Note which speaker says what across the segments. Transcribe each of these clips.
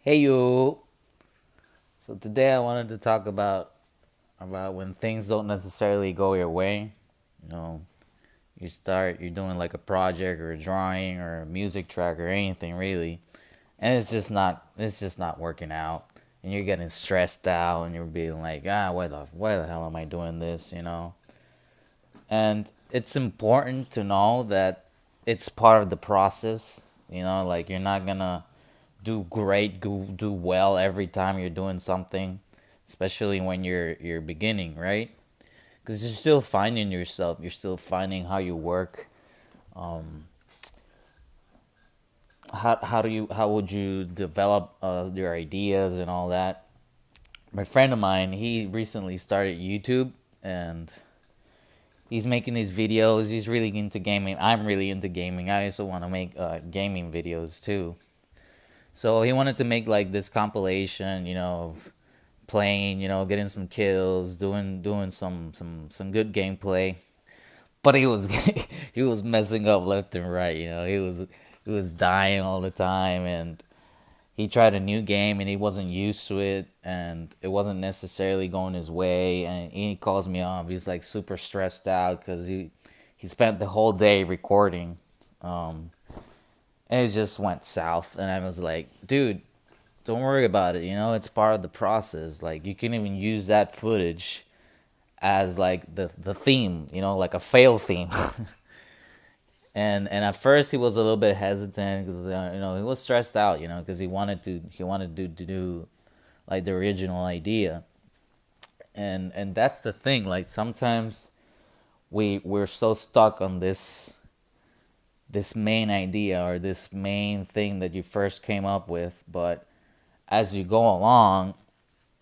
Speaker 1: Hey you. So today I wanted to talk about when things don't necessarily go your way. You know, you're doing like a project or a drawing or a music track or anything really, and it's just not working out, and you're getting stressed out, and you're being like, why the hell am I doing this? And it's important to know that it's part of the process. Like you're not gonna do well every time you're doing something, especially when you're beginning, right? Because you're still finding yourself, you're still finding how you work. How would you develop your ideas and all that? My friend of mine, he recently started YouTube, and he's making these videos. He's really into gaming. I'm really into gaming. I also want to make gaming videos too. So he wanted to make like this compilation, of playing, getting some kills, doing some good gameplay. But he was he was messing up left and right. He was dying all the time, and he tried a new game and he wasn't used to it, and it wasn't necessarily going his way. And he calls me up. He's like super stressed out because he spent the whole day recording, and it just went south. And I was like, dude, don't worry about it. It's part of the process. Like you can even use that footage as like the theme. Like a fail theme. And at first he was a little bit hesitant because he was stressed out. Because he wanted to do like the original idea. And that's the thing. Like sometimes we're so stuck on this main idea or this main thing that you first came up with, but as you go along,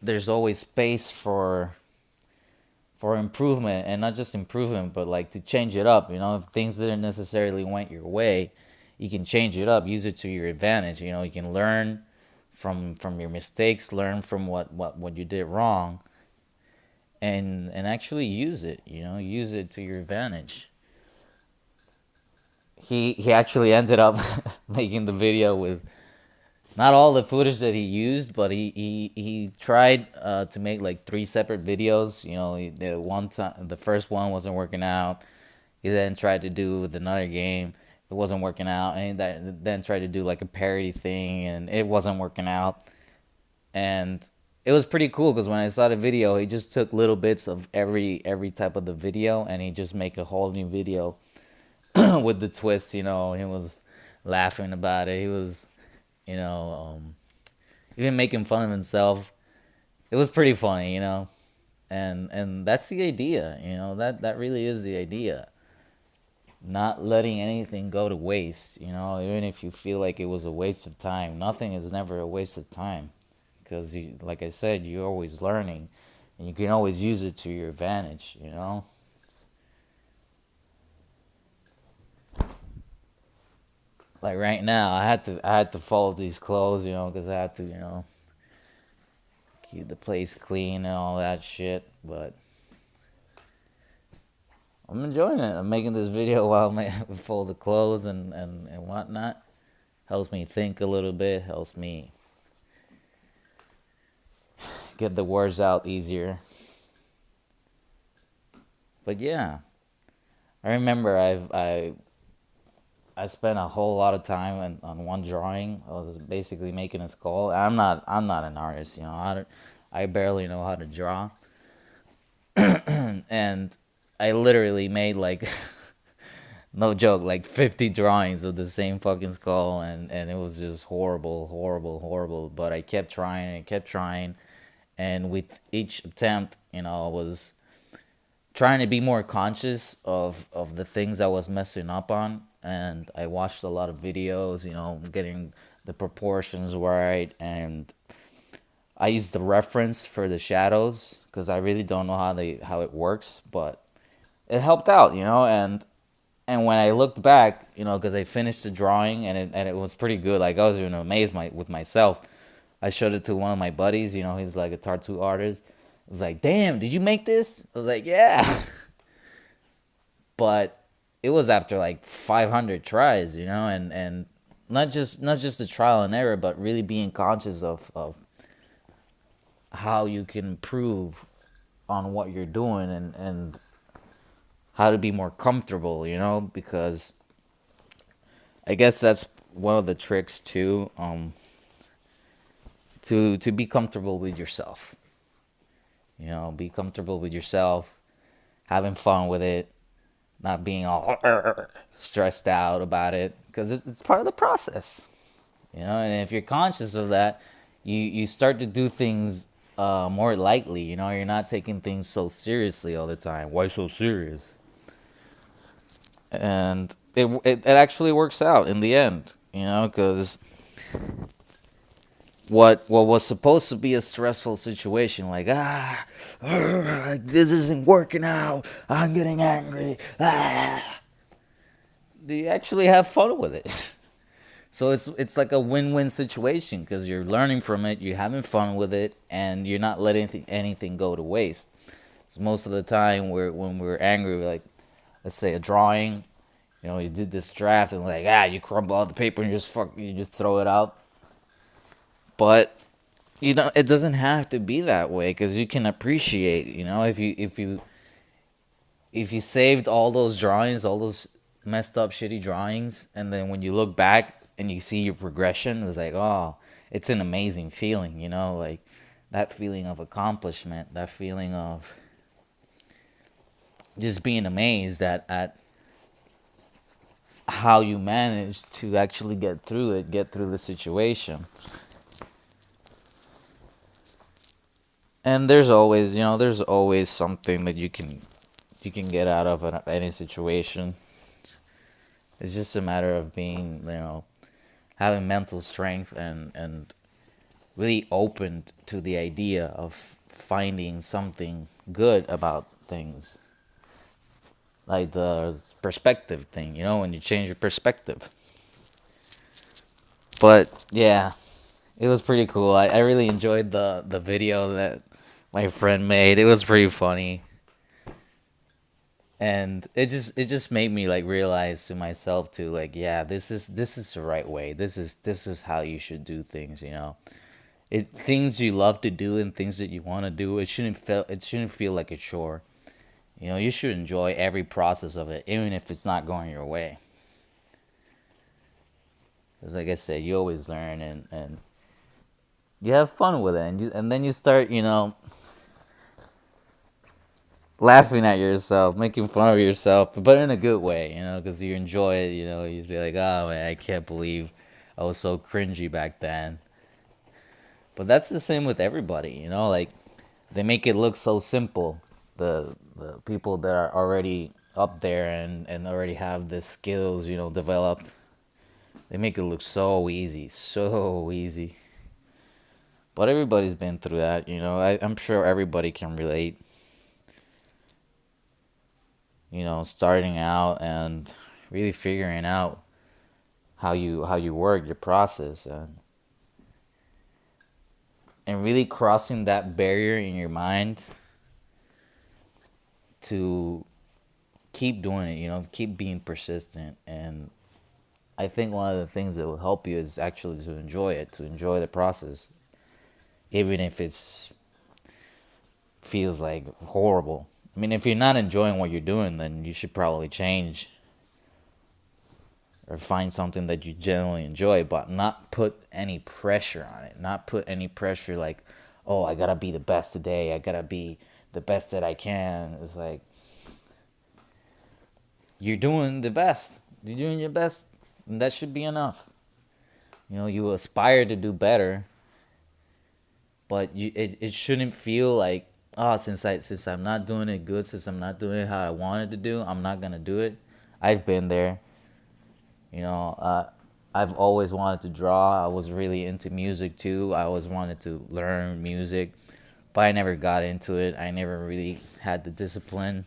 Speaker 1: there's always space for improvement, and not just improvement, but like to change it up. If things didn't necessarily went your way, you can change it up, use it to your advantage. You can learn from your mistakes, learn from what you did wrong, and actually use it. Use it to your advantage. He actually ended up making the video with not all the footage that he used, but he tried to make like three separate videos. The one time, the first one wasn't working out. He then tried to do with another game. It wasn't working out, and then tried to do like a parody thing, and it wasn't working out. And it was pretty cool because when I saw the video, he just took little bits of every type of the video, and he just make a whole new video with the twist. He was laughing about it. He was, you know, um, even making fun of himself. It was pretty funny. And that's the idea. That really is the idea. Not letting anything go to waste. Even if you feel like it was a waste of time, nothing is never a waste of time, because like I said, you're always learning, and you can always use it to your advantage. Like right now, I had to follow these clothes, because I had to, keep the place clean and all that shit. But I'm enjoying it. I'm making this video while I fold the clothes and whatnot. Helps me think a little bit. Helps me get the words out easier. But yeah, I remember I spent a whole lot of time on one drawing. I was basically making a skull. I'm not an artist. I barely know how to draw, and I literally made like no joke, like 50 drawings of the same fucking skull, and it was just horrible, horrible, horrible. But I kept trying and kept trying, and with each attempt, I was trying to be more conscious of the things I was messing up on. And I watched a lot of videos, getting the proportions right. And I used the reference for the shadows because I really don't know how it works, but it helped out. And when I looked back, because I finished the drawing, and it was pretty good. Like I was even amazed with myself. I showed it to one of my buddies. He's like a tattoo artist. I was like, "Damn, did you make this?" I was like, "Yeah," but it was after like 500 tries. And not just the trial and error, but really being conscious of how you can improve on what you're doing, and how to be more comfortable, because I guess that's one of the tricks too, to be comfortable with yourself. Be comfortable with yourself, having fun with it, not being all stressed out about it, because it's part of the process. And if you're conscious of that, you start to do things more lightly. You're not taking things so seriously all the time. Why so serious? And it actually works out in the end. Because what was supposed to be a stressful situation, like like this isn't working out, I'm getting angry, you actually have fun with it. So it's like a win-win situation, because you're learning from it, you're having fun with it, and you're not letting anything go to waste. So most of the time, when we're angry, we're like, let's say a drawing, you did this draft, and like you crumble out the paper and you just throw it out. But it doesn't have to be that way, because you can appreciate. If you saved all those drawings, all those messed up shitty drawings, and then when you look back and you see your progression, it's like, oh, it's an amazing feeling, like that feeling of accomplishment, that feeling of just being amazed at how you managed to actually get through the situation. And there's always something that you can get out of any situation. It's just a matter of being, having mental strength, and really open to the idea of finding something good about things. Like the perspective thing, when you change your perspective. But yeah, it was pretty cool. I really enjoyed the video that my friend made. It was pretty funny. And it just made me like realize to myself too, like, yeah, this is the right way. This is how you should do things. Things you love to do and things that you want to do, it shouldn't feel like a chore. You should enjoy every process of it, even if it's not going your way. Because like I said, you always learn, and you have fun with it, and then you start, laughing at yourself, making fun of yourself, but in a good way, because you enjoy it. You be like, oh man, I can't believe I was so cringy back then. But that's the same with everybody, like they make it look so simple. The people that are already up there, and already have the skills, developed, they make it look so easy, so easy. But everybody's been through that, I'm sure everybody can relate. Starting out and really figuring out how you work your process, and really crossing that barrier in your mind to keep doing it, keep being persistent. And I think one of the things that will help you is actually to enjoy it, to enjoy the process, even if it's feels like horrible. I mean, if you're not enjoying what you're doing, then you should probably change or find something that you genuinely enjoy, but not put any pressure on it. Not put any pressure like, oh, I gotta be the best today. I gotta be the best that I can. It's like, you're doing the best. You're doing your best, and that should be enough. You aspire to do better, but it shouldn't feel like, oh, since I'm not doing it good, since I'm not doing it how I wanted to do, I'm not gonna do it. I've been there. You know, uh, I've always wanted to draw. I was really into music too. I always wanted to learn music, but I never got into it. I never really had the discipline.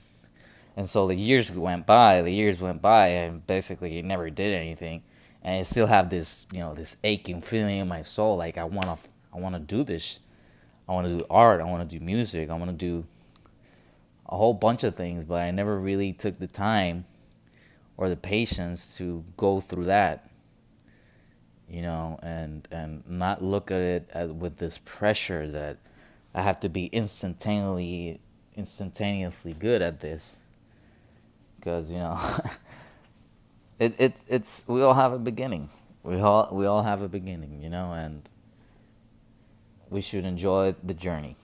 Speaker 1: And so the years went by, and basically never did anything. And I still have this aching feeling in my soul, like I wanna do this. I wanna do art. I wanna do music. I wanna do a whole bunch of things, but I never really took the time or the patience to go through that. and not look at it with this pressure that I have to be instantaneously good at this, because it's we all have a beginning. We all have a beginning, and we should enjoy the journey.